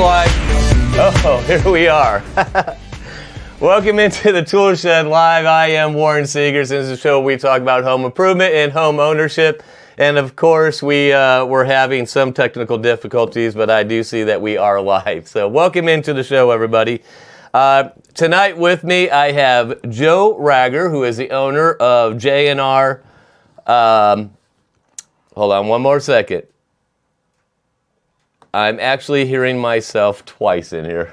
live. Oh, here we are. Welcome into the Tool Shed Live. I am Warren Seegers. This is a show where we talk about home improvement and home ownership. And of course, we're having some technical difficulties, but I do see that we are live. So welcome into the show, everybody. Tonight with me, I have Joe Ragger, who is the owner of J&R. Hold on one more second. I'm actually hearing myself twice in here.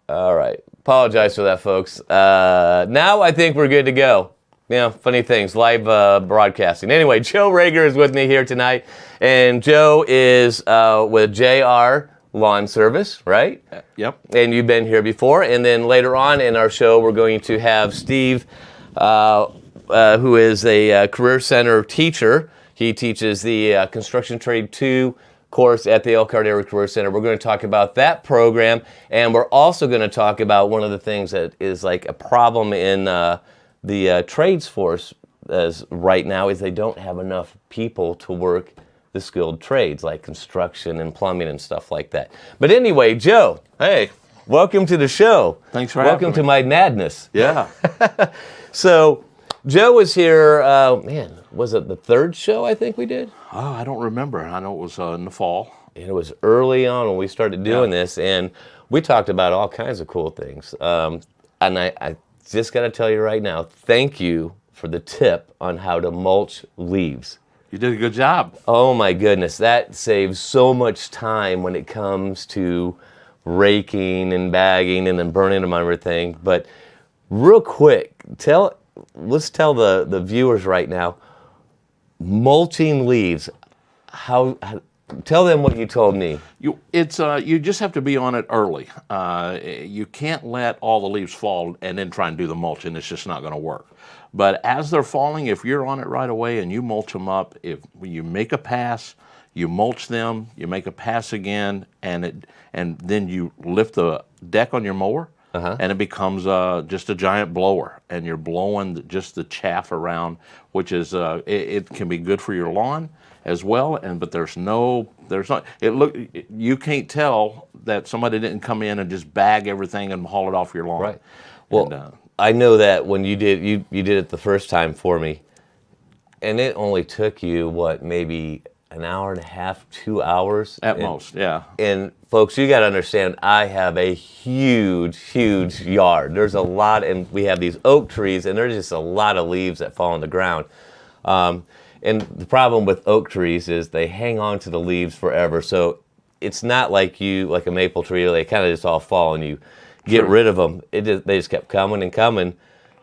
All right. Apologize for that, folks. Now I think we're good to go. You know, funny things, live broadcasting. Anyway, Joe Ragger is with me here tonight, and Joe is with JR Lawn Service, right? Yep. And you've been here before, and then later on in our show, we're going to have Steve, who is a Career Center teacher. He teaches the Construction Trade 2 course at the Elkhart Area Career Center. We're going to talk about that program, and we're also going to talk about one of the things that is like a problem in the trades force as right now is they don't have enough people to work the skilled trades like construction and plumbing and stuff like that. But anyway, Joe. Hey. Welcome to the show. Thanks for having me. Welcome to my madness. Yeah. So, Joe was here, man, was it the third show I think we did? Oh, I don't remember. I know it was in the fall. And it was early on when we started doing this, and we talked about all kinds of cool things. And I just got to tell you right now, thank you for the tip on how to mulch leaves. You did a good job. Oh my goodness, that saves so much time when it comes to raking and bagging and then burning them and everything. But real quick, let's tell the viewers right now, mulching leaves, tell them what you told me. You just have to be on it early. You can't let all the leaves fall and then try and do the mulching. It's just not going to work. But as they're falling, if you're on it right away and you mulch them up, if you make a pass, you mulch them, you make a pass again, and then you lift the deck on your mower, and it becomes just a giant blower, and you're blowing just the chaff around, which is it can be good for your lawn as well. But you can't tell that somebody didn't come in and just bag everything and haul it off your lawn. Right. Well, I know that when you did it the first time for me, and it only took you maybe an hour and a half, 2 hours at most. Yeah. And folks, you got to understand, I have a huge yard. There's a lot, and we have these oak trees, and there's just a lot of leaves that fall on the ground. And the problem with oak trees is they hang on to the leaves forever. So it's not like a maple tree, they kind of just all fall and you get rid of them. They just kept coming and coming.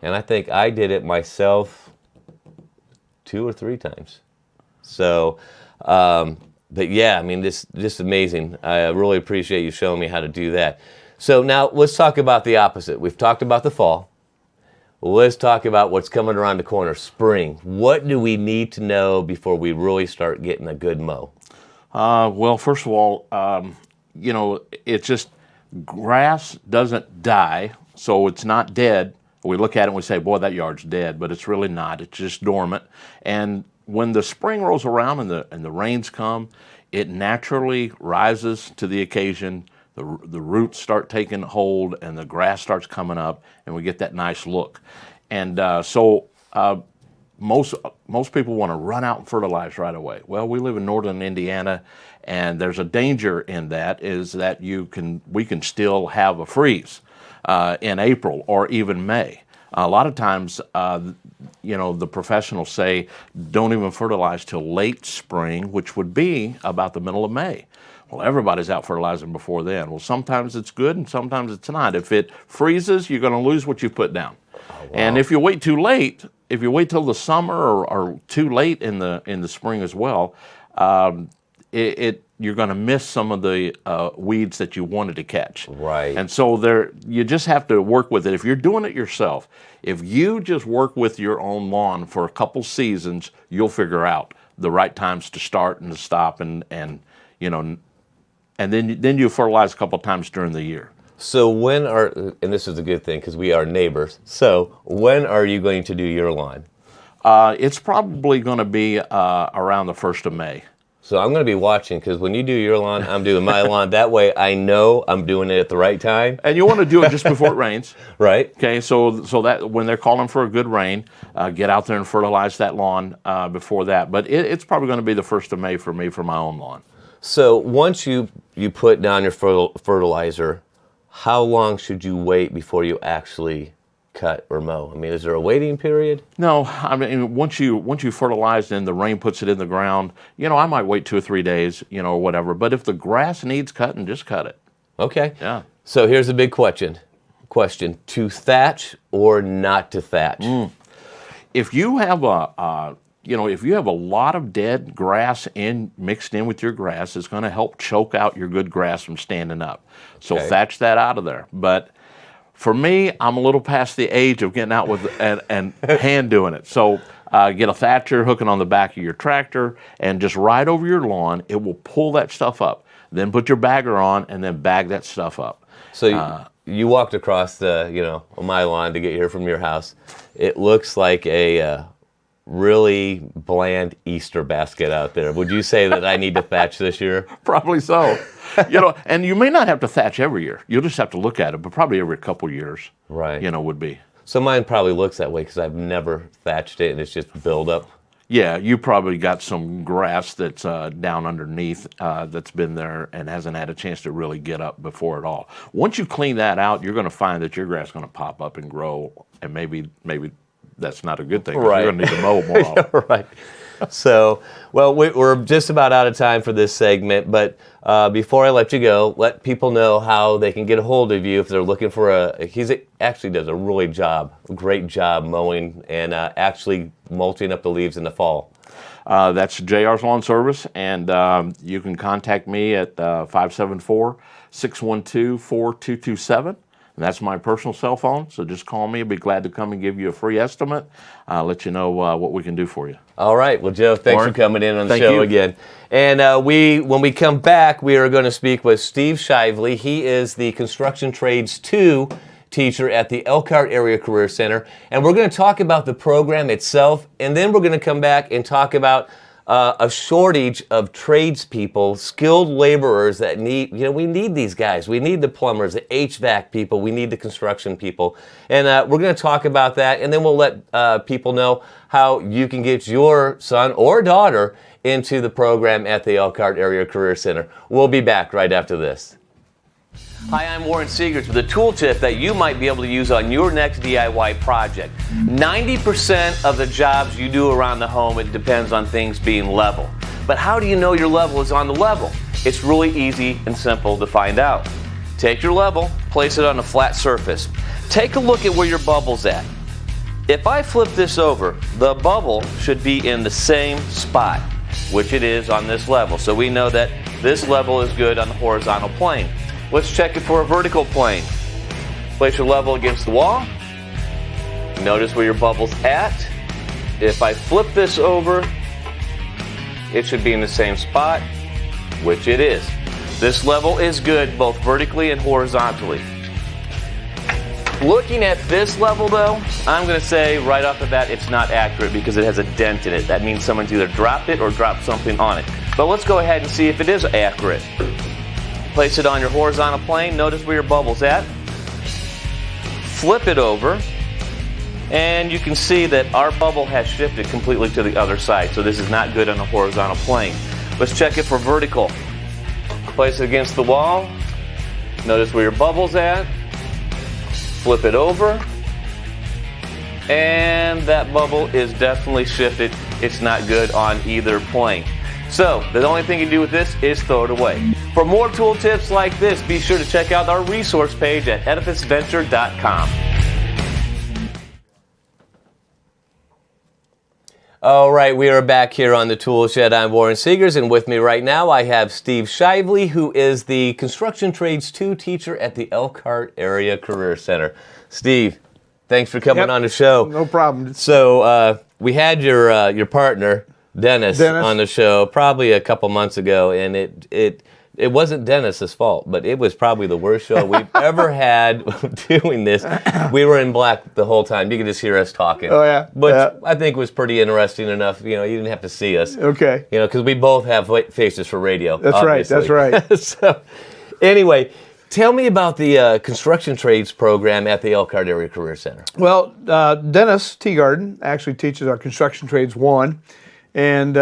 And I think I did it myself 2 or 3 times. So, but yeah, I mean, this just amazing. I really appreciate you showing me how to do that. So now let's talk about the opposite. We've talked about the fall. Let's talk about what's coming around the corner, spring. What do we need to know before we really start getting a good mow? Well, first of all, it's just grass doesn't die, so it's not dead. We look at it and we say, boy, that yard's dead, but it's really not. It's just dormant. And when the spring rolls around and the rains come, it naturally rises to the occasion. The roots start taking hold and the grass starts coming up, and we get that nice look. And most people want to run out and fertilize right away. Well, we live in northern Indiana, and there's a danger in that is that we can still have a freeze in April or even May. A lot of times, the professionals say don't even fertilize till late spring, which would be about the middle of May. Well, everybody's out fertilizing before then. Well, sometimes it's good and sometimes it's not. If it freezes, you're going to lose what you put down. Oh, wow. And if you wait too late, if you wait till the summer or too late in the spring as well, you're going to miss some of the weeds that you wanted to catch. Right. And so you just have to work with it. If you're doing it yourself, if you just work with your own lawn for a couple seasons, you'll figure out the right times to start and to stop, and then you fertilize a couple times during the year. So and this is a good thing because we are neighbors, so when are you going to do your lawn? It's probably going to be around the 1st of May. So I'm going to be watching, because when you do your lawn, I'm doing my lawn. That way I know I'm doing it at the right time. And you want to do it just before it rains. Right. Okay, so that when they're calling for a good rain, get out there and fertilize that lawn before that. But it's probably going to be the 1st of May for me for my own lawn. So once you put down your fertilizer, how long should you wait before you actually cut or mow? I mean, is there a waiting period? No, I mean, once you fertilize and the rain puts it in the ground, I might wait 2 or 3 days, or whatever. But if the grass needs cutting, just cut it. Okay. Yeah. So here's a big question. To thatch or not to thatch? If you have if you have a lot of dead grass mixed in with your grass, it's going to help choke out your good grass from standing up. So thatch that out of there. But for me, I'm a little past the age of getting out with and hand doing it. So get a thatcher, hook it on the back of your tractor, and just ride over your lawn. It will pull that stuff up. Then put your bagger on, and then bag that stuff up. So you walked across my lawn to get here from your house. It looks like a really bland Easter basket out there. Would you say that I need to thatch this year? Probably so. And you may not have to thatch every year. You'll just have to look at it, but probably every couple years. Right. Would be. So mine probably looks that way because I've never thatched it and it's just buildup. Yeah, you probably got some grass that's down underneath that's been there and hasn't had a chance to really get up before at all. Once you clean that out, you're going to find that your grass is going to pop up and grow, and maybe that's not a good thing. Right. You're going to need to mow more often. Right. So, well, we're just about out of time for this segment, but before I let you go, let people know how they can get a hold of you if they're looking for he actually does a great job mowing and actually mulching up the leaves in the fall. That's JR's Lawn Service, and you can contact me at 574-612-4227. And that's my personal cell phone, so just call me. I'll be glad to come and give you a free estimate, let you know what we can do for you. All right. Well, Joe, thanks Warren, for coming in on the thank show you. again. And when we come back, we are going to speak with Steve Shivley. He is the Construction Trades 2 teacher at the Elkhart Area Career Center. And we're going to talk about the program itself, and then we're going to come back and talk about a shortage of tradespeople, skilled laborers that we need these guys. We need the plumbers, the HVAC people. We need the construction people. And we're going to talk about that, and then we'll let people know how you can get your son or daughter into the program at the Elkhart Area Career Center. We'll be back right after this. Hi, I'm Warren Seegers with a tool tip that you might be able to use on your next DIY project. 90% of the jobs you do around the home, it depends on things being level. But how do you know your level is on the level? It's really easy and simple to find out. Take your level, place it on a flat surface. Take a look at where your bubble's at. If I flip this over, the bubble should be in the same spot, which it is on this level. So we know that this level is good on the horizontal plane. Let's check it for a vertical plane. Place your level against the wall. Notice where your bubble's at. If I flip this over, it should be in the same spot, which it is. This level is good both vertically and horizontally. Looking at this level though, I'm going to say right off the bat it's not accurate because it has a dent in it. That means someone's either dropped it or dropped something on it. But let's go ahead and see if it is accurate. Place it on your horizontal plane. Notice where your bubble's at. Flip it over. And you can see that our bubble has shifted completely to the other side. So this is not good on the horizontal plane. Let's check it for vertical. Place it against the wall. Notice where your bubble's at. Flip it over. And that bubble is definitely shifted. It's not good on either plane. So, the only thing you can do with this is throw it away. For more tool tips like this, be sure to check out our resource page at edificeventure.com. All right, we are back here on the Tool Shed. I'm Warren Seegers, and with me right now I have Steve Shivley, who is the Construction Trades 2 teacher at the Elkhart Area Career Center. Steve, thanks for coming on the show. No problem. So, we had your partner, Dennis, on the show probably a couple months ago, and it wasn't Dennis's fault, but it was probably the worst show we've ever had doing this. We were in black the whole time. You could just hear us talking. Oh, yeah. Which Yeah. I think was pretty interesting enough. You didn't have to see us. Okay. Because we both have faces for radio. That's obviously. right. That's right. So, anyway, tell me about the Construction Trades program at the Elkhart Area Career Center. Well, Dennis Teagarden actually teaches our Construction Trades 1, and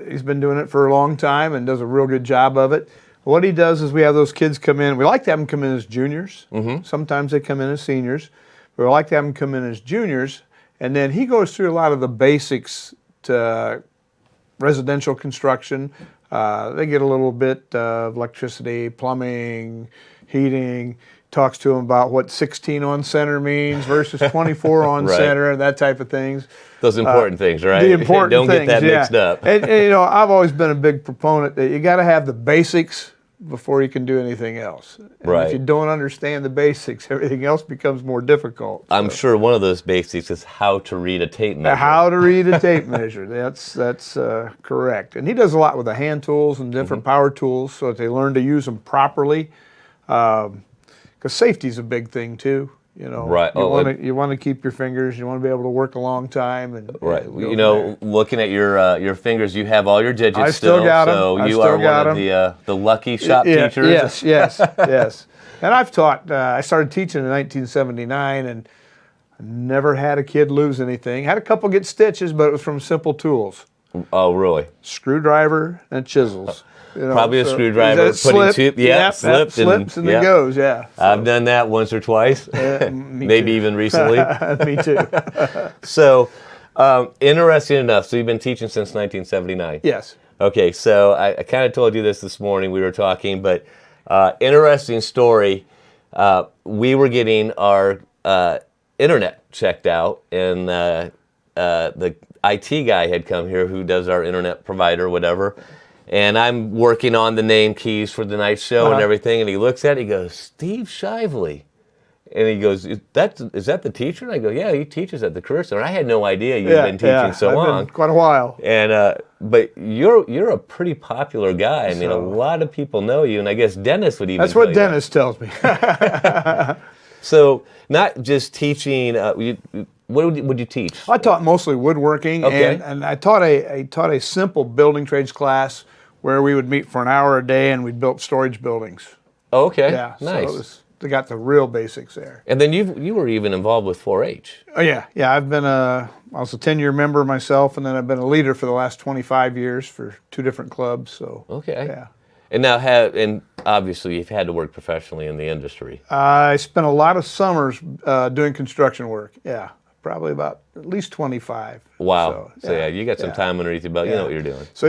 he's been doing it for a long time and does a real good job of it. What he does is we have those kids come in. We like to have them come in as juniors. Mm-hmm. Sometimes they come in as seniors. But we like to have them come in as juniors. And then he goes through a lot of the basics to residential construction. They get a little bit of electricity, plumbing, heating. Talks to them about what 16 on center means versus 24 on Right. center and that type of things. Those important things, right? The important Don't things, get that mixed up. And I've always been a big proponent that you got to have the basics before you can do anything else. And Right. if you don't understand the basics, everything else becomes more difficult. I'm sure one of those basics is how to read a tape measure. How to read a tape measure. That's correct. And he does a lot with the hand tools and different power tools so that they learn to use them properly. Because safety is a big thing too. Right. You want to keep your fingers. You want to be able to work a long time. And Right. go from there. Looking at your fingers, you have all your digits I still got 'em. So I you still are got one of 'em. the lucky shop teachers. Yes. And I've taught. I started teaching in 1979, and never had a kid lose anything. Had a couple get stitches, but it was from simple tools: Oh, really? screwdriver and chisels. Probably a screwdriver, Is that putting slip? two- yeah, slipped and- slips and yeah. it goes. Yeah. I've done that once or twice, Me maybe too. even recently. Me too. So, interesting enough, so you've been teaching since 1979. Yes. Okay, so I kind of told you this morning, we were talking, but interesting story. We were getting our internet checked out, and the IT guy had come here who does our internet provider, whatever. And I'm working on the name keys for the night show and everything, and he looks at it, he goes, Steve Shivley. And he goes, is that the teacher? And I go, yeah, he teaches at the Career Center. I had no idea you'd been teaching so I've long. been quite a while. And but you're a pretty popular guy. I mean, a lot of people know you, and I guess Dennis would even. That's tell what you Dennis tells me. So not just teaching. What would you teach? I taught mostly woodworking, Okay. and I taught a simple building trades class where we would meet for an hour a day, and we built storage buildings. Oh, okay, Yeah, nice. So they got the real basics there. And then you were even involved with 4-H. Oh yeah. I was a 10-year member myself, and then I've been a leader for the last 25 years for 2 different clubs. So Okay. yeah. And now and obviously you've had to work professionally in the industry. I spent a lot of summers doing construction work. Yeah, probably about at least 25. Wow. So yeah, you got some yeah. time underneath your belt. You know what you're doing. So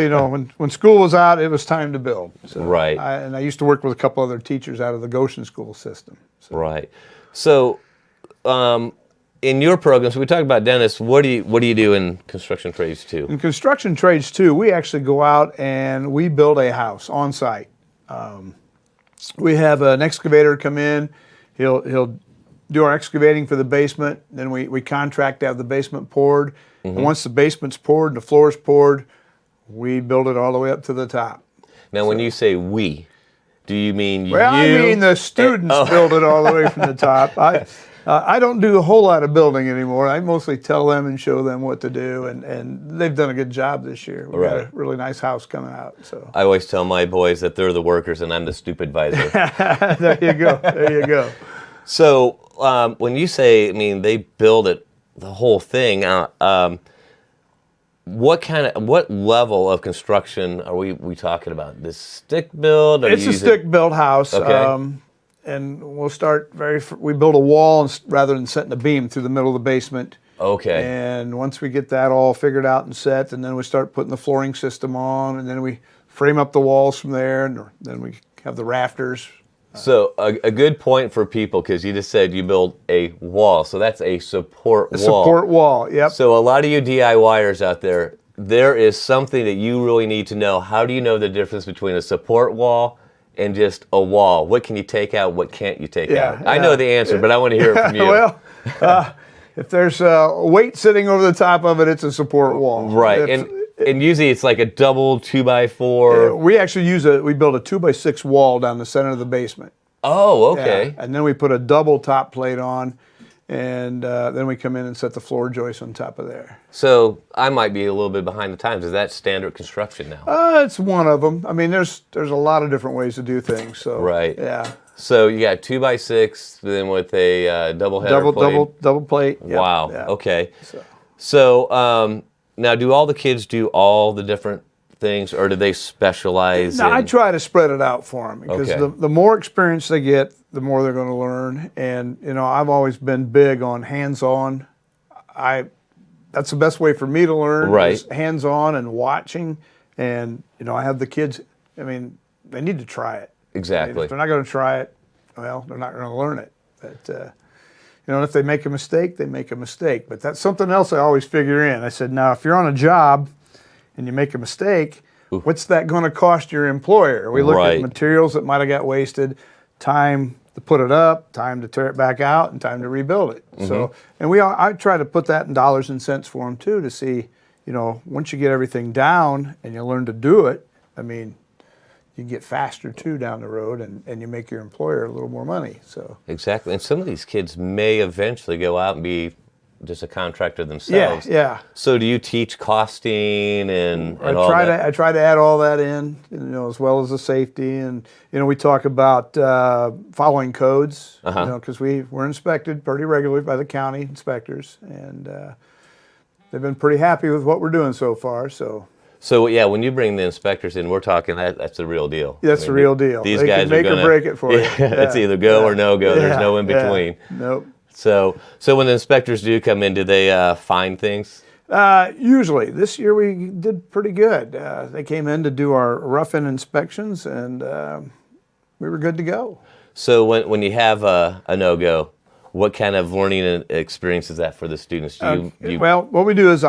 when school was out, it was time to build. So Right. I used to work with a couple other teachers out of the Goshen school system. So. Right. So, in your program, so we talked about Dennis. What do you do in Construction Trades 2? In Construction Trades 2, we actually go out and we build a house on site. We have an excavator come in. He'll do our excavating for the basement. Then we contract to have the basement poured. And once the basement's poured and the floor's poured, we build it all the way up to the top. Now, when you say we, do you mean Well, you? I mean the students build it all the way from the top. I don't do a whole lot of building anymore. I mostly tell them and show them what to do, and they've done a good job this year. We've got a really nice house coming out. So I always tell my boys that they're the workers and I'm the stupid advisor. there you go. There you go. So when you say, I mean, they build it, the whole thing. What level of construction are we talking about? This stick build? It's a stick-built house. Okay. And we'll start we build a wall rather than setting a beam through the middle of the basement. Okay. And once we get that all figured out and set, and then we start putting the flooring system on, and then we frame up the walls from there, and then we have the rafters. So a good point for people, because you just said you build a wall, so that's a support wall. Support wall, yep. So a lot of you DIYers out there, there is something that you really need to know. How do you know the difference between a support wall and just a wall? What can you take out? What can't you take out? I know the answer, but I want to hear it from you. Well, if there's a weight sitting over the top of it, it's a support wall. Right. And usually it's like a double 2x4. We actually we build a 2x6 wall down the center of the basement. Oh, okay. Yeah. And then we put a double top plate on, and then we come in and set the floor joists on top of there. So I might be a little bit behind the times. Is that standard construction now? It's one of them. I mean, there's a lot of different ways to do things. So Right. Yeah. So you got 2x6, then with a double header plate. Double plate. Yep. Wow. Yeah. Okay. So now, do all the kids do all the different things, or do they specialize? No, I try to spread it out for them because Okay. the more experience they get, the more they're going to learn. And I've always been big on hands-on. That's the best way for me to learn. Right. Is hands-on and watching. And I have the kids. I mean, they need to try it. Exactly. If they're not going to try it, well, they're not going to learn it. But if they make a mistake, they make a mistake. But that's something else I always figure in. I said, now, if you're on a job and you make a mistake, what's that going to cost your employer? We look Right. at materials that might have got wasted, time to put it up, time to tear it back out, and time to rebuild it. So, and I try to put that in dollars and cents for them too, to see, once you get everything down and you learn to do it, I mean, you get faster too down the road, and you make your employer a little more money. So Exactly. And some of these kids may eventually go out and be just a contractor themselves. yeah. So do you teach costing and I all that? I try to add all that in, as well as the safety, and we talk about following codes, because we're inspected pretty regularly by the county inspectors, and they've been pretty happy with what we're doing so far. So yeah, when you bring the inspectors in, we're talking that's the real deal. That's the real deal. These they guys can make are gonna or break it for you. It's either go or no go. There's no in between. Nope. So when the inspectors do come in, do they find things? Usually. This year we did pretty good. They came in to do our rough-in inspections, and we were good to go. So when you have a no-go, what kind of learning experience is that for the students? Well, what we do is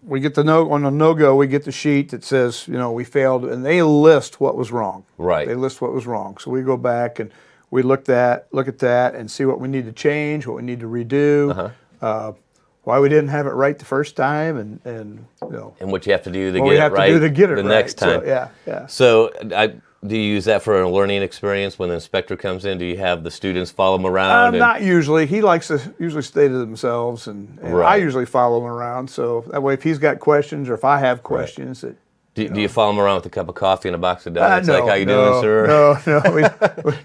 we get on a no-go, we get the sheet that says, we failed, and they list what was wrong. Right. They list what was wrong. So we go back and we look at that and see what we need to change, what we need to redo, why we didn't have it right the first time, and what you have to do to what get we it have right to do to get it the right. next time. So, yeah. So do you use that for a learning experience when the inspector comes in? Do you have the students follow them around? Not usually. He likes to usually stay to themselves, and I Right. usually follow him around. So that way, if he's got questions or if I have questions, that. Do you follow them around with a cup of coffee and a box of donuts? No, Like, how you doing, sir? No.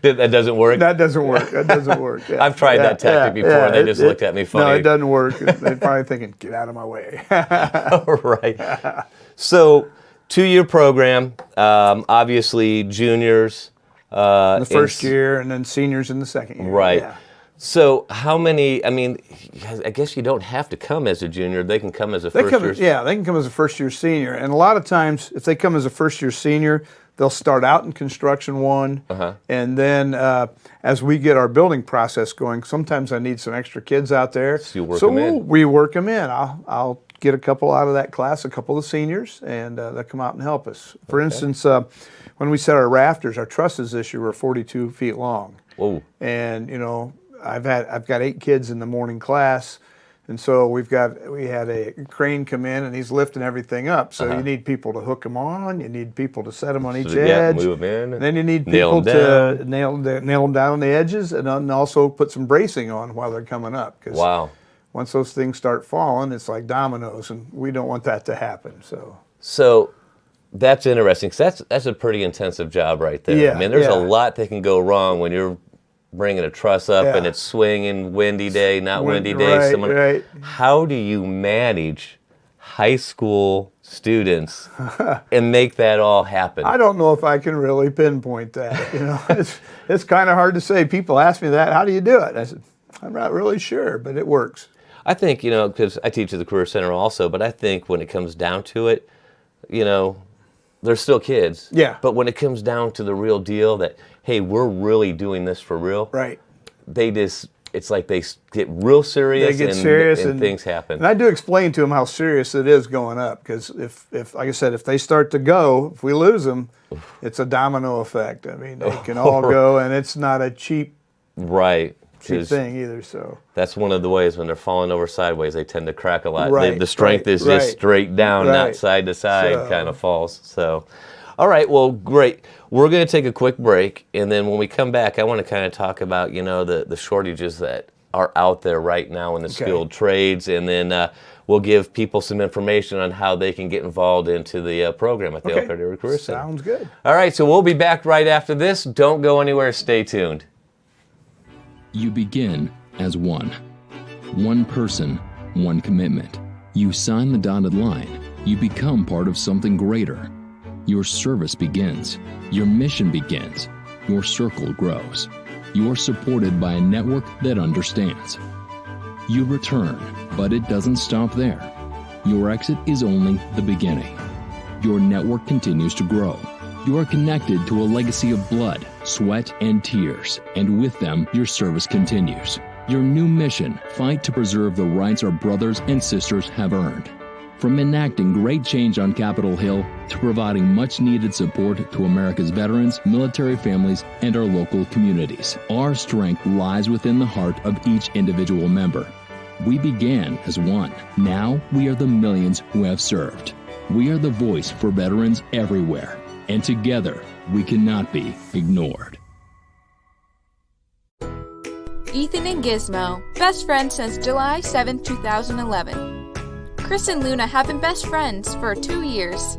That doesn't work? That doesn't work. Yeah. I've tried that tactic before, and they just looked at me funny. No, it doesn't work. They're probably thinking, get out of my way. Right. So, 2-year program, obviously juniors. The first year, and then seniors in the second year. Right. Yeah. So how many, I guess you don't have to come as a junior. They can come as a first year. Yeah, they can come as a first-year senior. And a lot of times, if they come as a first-year senior, they'll start out in Construction 1. And then as we get our building process going, sometimes I need some extra kids out there. So you work them in. We work them in. I'll get a couple out of that class, a couple of seniors, and they'll come out and help us. For instance, when we set our rafters, our trusses this year were 42 feet long. Whoa. And, I've got 8 kids in the morning class, and so we had a crane come in, and he's lifting everything up. So you need people to hook them on, you need people to set them on each edge, move them in, and then you need people to nail them down on the edges, and then also put some bracing on while they're coming up. 'Cause wow. once those things start falling, it's like dominoes, and we don't want that to happen. So that's interesting, because that's a pretty intensive job right there. Yeah, There's a yeah. lot that can go wrong when you're bringing a truss up and it's swinging, windy day, not windy day. Right. How do you manage high school students and make that all happen? I don't know if I can really pinpoint that. It's kind of hard to say. People ask me that, how do you do it? I said, I'm not really sure, but it works. I think, because I teach at the Career Center also, but I think when it comes down to it, they're still kids. Yeah. But when it comes down to the real deal that, hey, we're really doing this for real. Right. It's like they get real serious. They get serious and things happen. And I do explain to them how serious it is going up, because if like I said, if they start to go, if we lose them, it's a domino effect. They can all go, and it's not a cheap Right. cheap thing either. So that's one of the ways when they're falling over sideways, they tend to crack a lot. Right, The strength is right, just straight down, right. not side to side So- kind of falls. So, all right, well, great. We're going to take a quick break, and then when we come back, I want to kind of talk about, the shortages that are out there right now in the skilled trades, and then we'll give people some information on how they can get involved into the program at the Elkhart Area Career Center. Sounds good. All right, so we'll be back right after this. Don't go anywhere. Stay tuned. You begin as one. One person, one commitment. You sign the dotted line. You become part of something greater. Your service begins. Your mission begins. Your circle grows. You are supported by a network that understands. You return, but it doesn't stop there. Your exit is only the beginning. Your network continues to grow. You are connected to a legacy of blood, sweat, and tears, and with them, your service continues. Your new mission, fight to preserve the rights our brothers and sisters have earned. From enacting great change on Capitol Hill to providing much-needed support to America's veterans, military families, and our local communities, our strength lies within the heart of each individual member. We began as one. Now we are the millions who have served. We are the voice for veterans everywhere, and together we cannot be ignored. Ethan and Gizmo, best friends since July 7, 2011. Chris and Luna have been best friends for 2 years.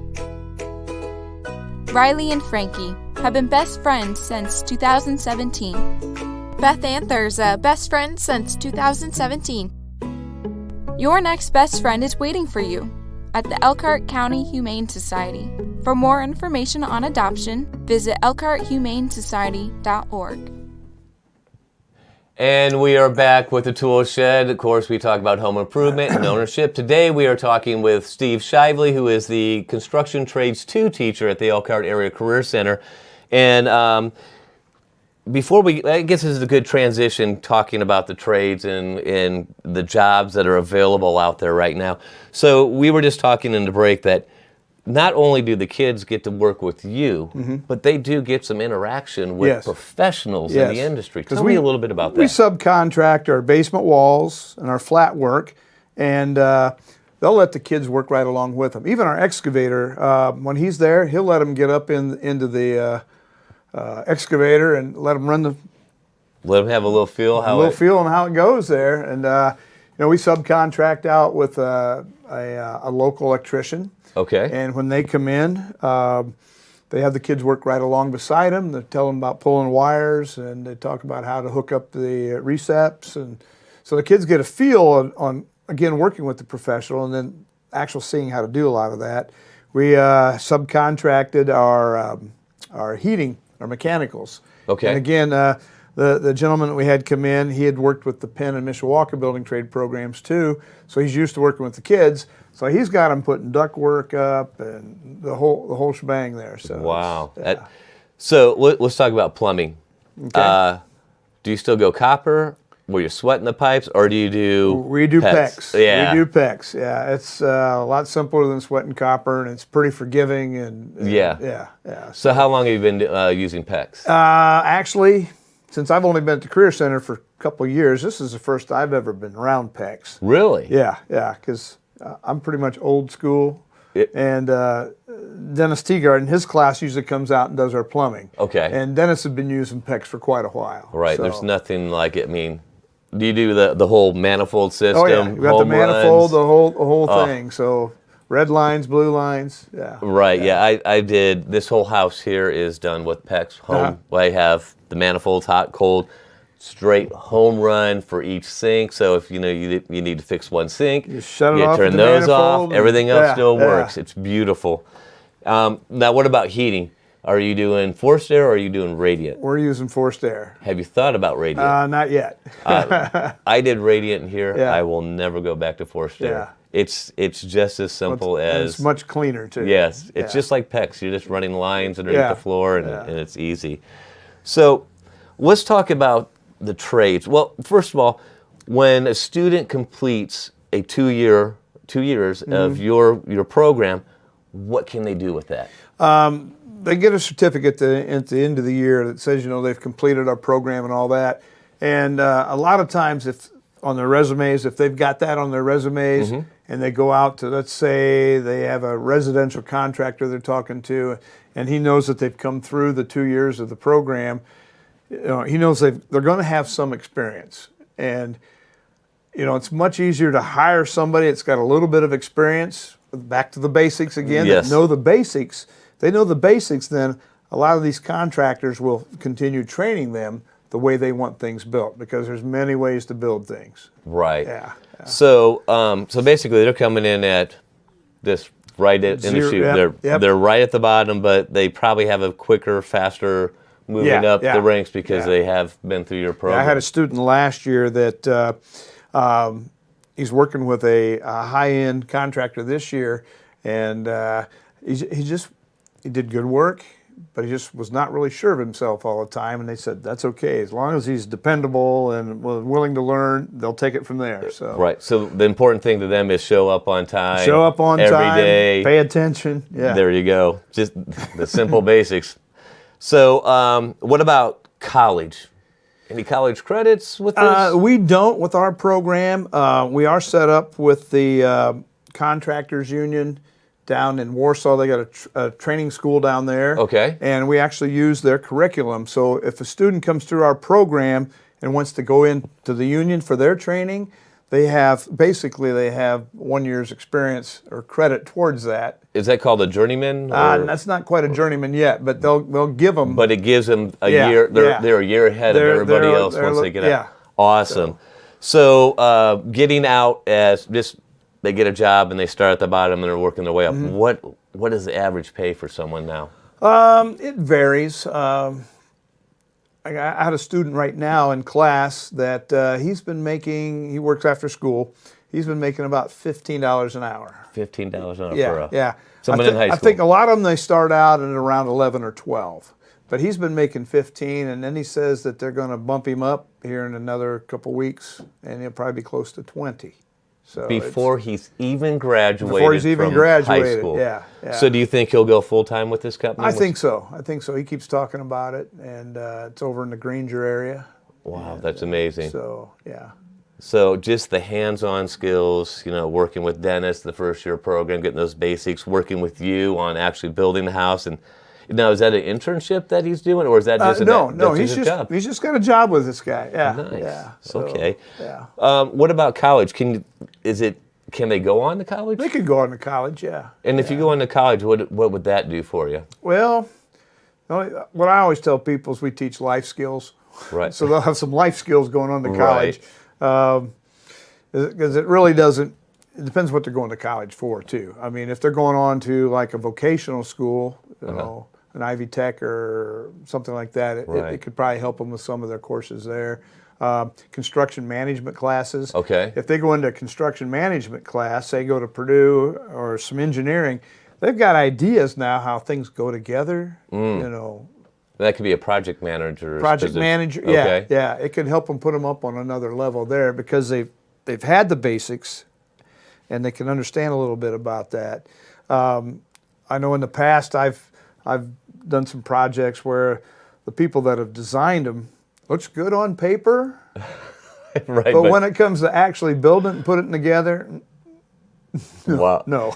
Riley and Frankie have been best friends since 2017. Beth and Thurza, best friends since 2017. Your next best friend is waiting for you at the Elkhart County Humane Society. For more information on adoption, visit elkharthumanesociety.org. And we are back with the Tool Shed. Of course, we talk about home improvement and ownership. Today, we are talking with Steve Shivley, who is the Construction Trades 2 teacher at the Elkhart Area Career Center. And I guess this is a good transition talking about the trades and the jobs that are available out there right now. So we were just talking in the break that not only do the kids get to work with you, but they do get some interaction with professionals in the industry. Tell me a little bit about that. We subcontract our basement walls and our flat work, and they'll let the kids work right along with them. Even our excavator, when he's there, he'll let them get up into the excavator and let them run let them have a little feel on how it goes there. And we subcontract out with a local electrician. Okay. And when they come in, they have the kids work right along beside them. They tell them about pulling wires, and they talk about how to hook up the receps. And so the kids get a feel on again, working with the professional and then actually seeing how to do a lot of that. We subcontracted our heating, our mechanicals. Okay. And again, the gentleman that we had come in, he had worked with the Penn and Mishawaka building trade programs too, so he's used to working with the kids. So he's got them putting ductwork up and the whole shebang there. So wow. So let's talk about plumbing. Okay. Do you still go copper, where you're sweating the pipes, or do you do We do PEX. Yeah. We do PEX. Yeah, it's a lot simpler than sweating copper, and it's pretty forgiving. And yeah. So how long have you been using PEX? Actually, since I've only been at the Career Center for a couple of years, this is the first I've ever been around PEX. Really? Yeah, because I'm pretty much old school. And Dennis Teagarden, his class usually comes out and does our plumbing. Okay. And Dennis has been using PEX for quite a while. Right. So. There's nothing like it. I mean, do you do the whole manifold system? Oh yeah, you got the manifold, runs? the whole thing. So red lines, blue lines. Yeah. Right. Yeah. I did. This whole house here is done with PEX home. I have the manifolds, hot, cold, straight home run for each sink. So if you need to fix one sink, you shut it off, turn those off. Everything else still works. It's beautiful. Now, what about heating? Are you doing forced air or are you doing radiant? We're using forced air. Have you thought about radiant? Not yet. I did radiant in here. Yeah. I will never go back to forced air. It's just as simple as. It's much cleaner too. Yes, it's just like PEX. You're just running lines underneath the floor, and it's easy. So, let's talk about the trades. Well, first of all, when a student completes a 2 years of your program, what can they do with that? They get a certificate at the end of the year that says they've completed our program and all that. And a lot of times, if on their resumes, if they've got that on their resumes, and they go out to, let's say they have a residential contractor they're talking to, and he knows that they've come through the 2 years of the program, he knows they're going to have some experience. And it's much easier to hire somebody that's got a little bit of experience, back to the basics again, that know the basics. They know the basics, then a lot of these contractors will continue training them the way they want things built, because there's many ways to build things. Right. Yeah. So so basically they're coming in at this right in the chute. They're right at the bottom, but they probably have a quicker, faster moving up the ranks because they have been through your program. I had a student last year that he's working with a high-end contractor this year, and he did good work, but he just was not really sure of himself all the time. And they said, that's okay. As long as he's dependable and willing to learn, they'll take it from there. So right. So the important thing to them is show up on time. Show up on every time. Day. Pay attention. Yeah. There you go. Just the simple basics. So what about college? Any college credits with this? We don't with our program. We are set up with the Contractors Union down in Warsaw. They got a training school down there. Okay. And we actually use their curriculum. So if a student comes through our program and wants to go into the union for their training, they have 1 year's experience or credit towards that. Is that called a journeyman? That's not quite a journeyman yet, but they'll give them. But it gives them a year. They're a year ahead of everybody else once they get out. Yeah. Awesome. So getting out as just they get a job and they start at the bottom and they're working their way up. What is the average pay for someone now? It varies. I had a student right now in class that he works after school. He's been making about $15 an hour. $15 an hour for someone in high school. I think a lot of them, they start out at around 11 or 12. But he's been making 15, and then he says that they're going to bump him up here in another couple weeks, and he'll probably be close to 20. So before he's even graduated from high school. Yeah. So do you think he'll go full-time with this company? I think so. He keeps talking about it, and it's over in the Granger area. Wow, that's amazing. So, yeah. So just the hands-on skills, working with Dennis, the first-year program, getting those basics, working with you on actually building the house. And now, is that an internship that he's doing, or is that just no? He's just got a job with this guy. Yeah. Nice. Yeah. Okay. Yeah. What about college? Can they go on to college? They could go on to college. Yeah. And if you go on to college, what would that do for you? Well, what I always tell people is we teach life skills. Right. So they'll have some life skills going on to college. Because it really doesn't. It depends what they're going to college for too. I mean, if they're going on to like a vocational school, an Ivy Tech or something like that, it could probably help them with some of their courses there. Construction management classes. Okay. If they go into a construction management class, say go to Purdue or some engineering, they've got ideas now how things go together. That could be a project manager. Manager, yeah, okay. Yeah. It could help them put them up on another level there because they've had the basics, and they can understand a little bit about that. I know in the past I've done some projects where the people that have designed them looks good on paper, right? But when it comes to actually building it and putting it together, no.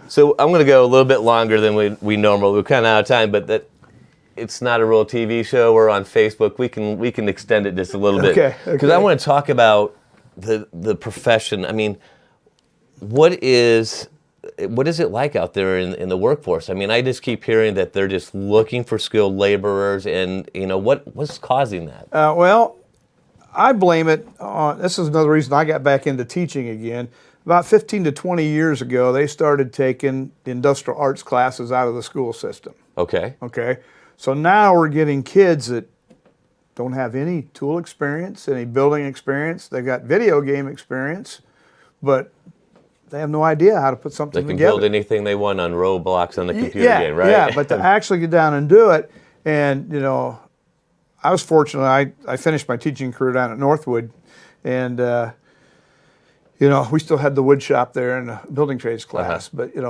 So I'm going to go a little bit longer than we normally. We're kind of out of time, but it's not a real TV show. We're on Facebook. We can extend it just a little bit because I want to talk about the profession. I mean, what is it like out there in the workforce? I mean, I just keep hearing that they're just looking for skilled laborers, and what's causing that? Well, I blame it on. This is another reason I got back into teaching again. About 15 to 20 years ago, they started taking the industrial arts classes out of the school system. Okay. So now we're getting kids that don't have any tool experience, any building experience. They've got video game experience, but they have no idea how to put something together. They can build anything they want on Roblox on the computer game, right? Yeah, but to actually get down and do it, and I was fortunate. I finished my teaching career down at Northwood, and we still had the wood shop there and the building trades class, but you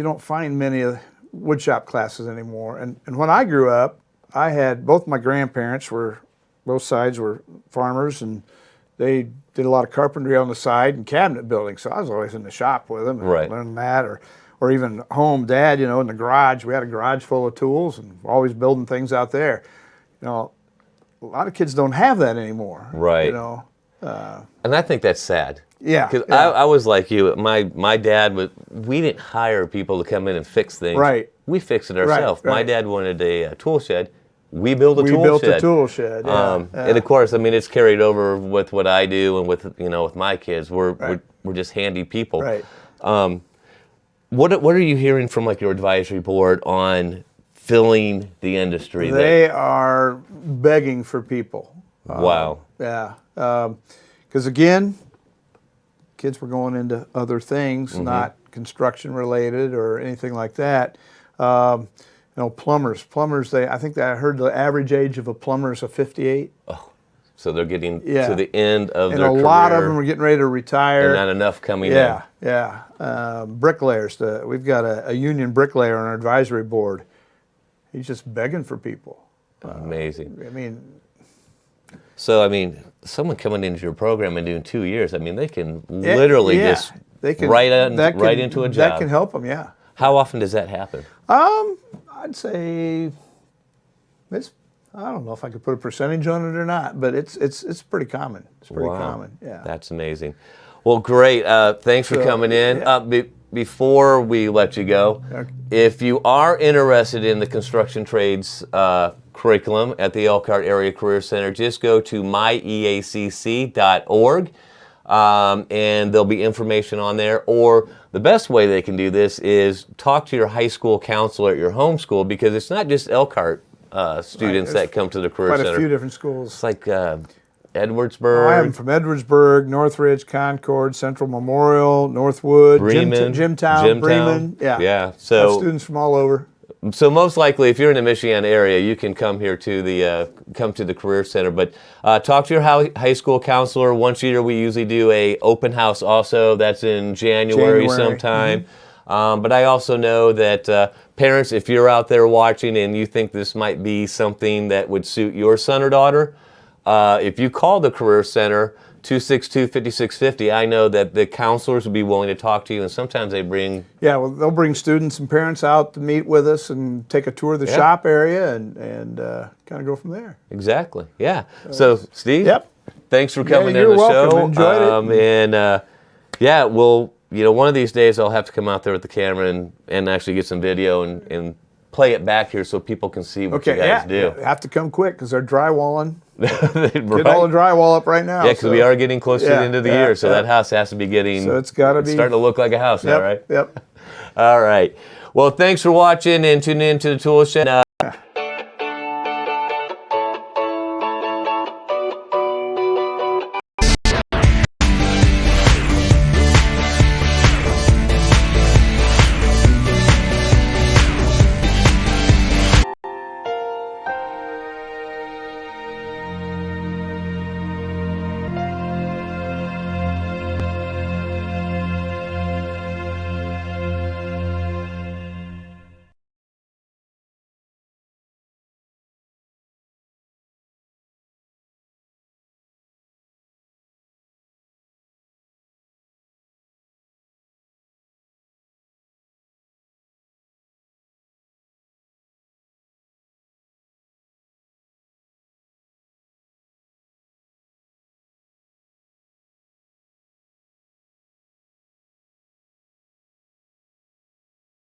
don't find many of the wood shop classes anymore. And when I grew up, I had both my grandparents were both sides were farmers, and they did a lot of carpentry on the side and cabinet building. So I was always in the shop with them and Right. learning that, or even home, Dad, you know, in the garage. We had a garage full of tools and always building things out there. You know, a lot of kids don't have that anymore. Right. You know. And I think that's sad. Yeah. Because yeah. I was like you. My dad we didn't hire people to come in and fix things. Right. We fixed it ourselves. right. My dad wanted a tool shed. We built a tool built shed. a tool shed. Yeah, And of course, I mean, it's carried over with what I do and with with my kids. We're just handy people. Right. What are you hearing from like your advisory board on filling the industry? They are begging for people. Wow. Yeah. Because again, kids were going into other things, not construction related or anything like that. You know, plumbers. I think that I heard the average age of a plumber is 58. So they're getting Yeah. to the end of And their a career. lot of them are getting ready to retire. And not enough coming Yeah, yeah. Bricklayers. We've got a union bricklayer on our advisory board. He's just begging for people. in. Amazing. I mean, So, I mean, someone coming into your program and doing 2 years, I mean, they can literally yeah, just they can, right that into a job. That can help them, yeah. How often does that happen? I'd say I don't know if I could put a percentage on it or not, but it's pretty common. It's pretty Wow. common. Yeah. That's amazing. Well, great. Thanks for coming in. yeah. Before we let you go, Okay. if you are interested in the construction trades curriculum at the Elkhart Area Career Center, just go to myeacc.org. And there'll be information on there. Or the best way they can do this is talk to your high school counselor at your home school, because it's not just Elkhart students Right. that come to the Career Quite Center. a few different schools. It's like Edwardsburg. I have them from Edwardsburg, Northridge, Concord, Central Memorial, Northwood, Bremen, Jimtown, Bremen. Yeah. Yeah. Have So students from all over. most likely, if you're in the Michiana area, you can come here to the Career Center. But talk to your high school counselor. Once a year, we usually do a open house. Also, that's in January. Sometime. But I also know that parents, if you're out there watching and you think this might be something that would suit your son or daughter, if you call the Career Center, 262-5650, I know that the counselors will be willing to talk to you, and sometimes they bring... Yeah, well, they'll bring students and parents out to meet with us and take a tour of the shop area and kind of go from there. Exactly, yeah. So, Steve, Yep. thanks for coming you're in the welcome. show. Enjoyed it. And yeah, we'll, one of these days I'll have to come out there with the camera and actually get some video and play it back here so people can see what you guys do. You have to come quick because they're drywalling. Right? Get all the drywall up right now. Yeah, because we are getting close to the end of the year, so that house has to be getting... So it's got to be... starting to look like a house now, right? Yep. All right. Well, thanks for watching and tuning in to the Tool Shed.